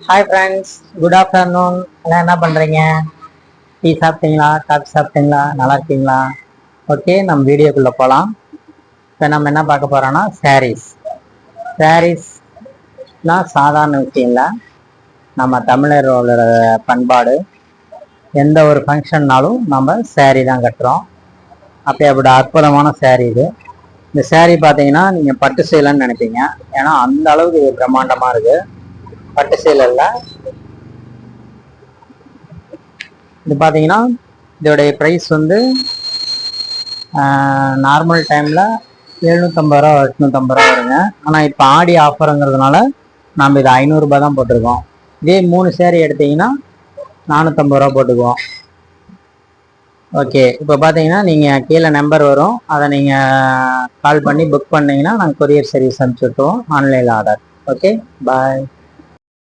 Hi friends, good afternoon. எல்லாம் என்ன பண்ணுறீங்க? டீ சாப்பிட்டீங்களா? காஃபி சாப்பிட்டீங்களா? நல்லா இருக்கீங்களா? ஓகே, நம்ம வீடியோக்குள்ளே போகலாம். இப்போ நம்ம என்ன பார்க்க போகிறோன்னா சாரீஸ்லாம் சாதாரண விஷயம் இல்லை. நம்ம தமிழரோட பண்பாடு. எந்த ஒரு ஃபங்க்ஷன்னாலும் நம்ம சாரீ தான் கட்டுறோம். அப்படி அற்புதமான சாரீ இது. இந்த சாரீ பார்த்தீங்கன்னா நீங்கள் பட்டு சேலைன்னு நினைப்பீங்க. ஏன்னா அந்த அளவுக்கு இது பிரம்மாண்டமாக இருக்குது. பட்டு சேலையில் இது பார்த்தீங்கன்னா இதோடைய ப்ரைஸ் வந்து நார்மல் டைமில் 750 ரூபா 850 ரூபா வருங்க. ஆனால் இப்போ ஆடி ஆஃபருங்கிறதுனால நம்ம இது 500 ரூபாய் தான் போட்டிருக்கோம். இதே 3 சேரீ எடுத்தீங்கன்னா 450 ரூபா போட்டுக்குவோம். ஓகே, இப்போ பார்த்தீங்கன்னா நீங்கள் கீழே நம்பர் வரும், அதை நீங்கள் கால் பண்ணி புக் பண்ணிங்கன்னா நாங்கள் கொரியர் சர்வீஸ் அனுப்பிச்சி விட்டுருவோம். ஆன்லைனில் ஆர்டர். ஓகே, பாய்.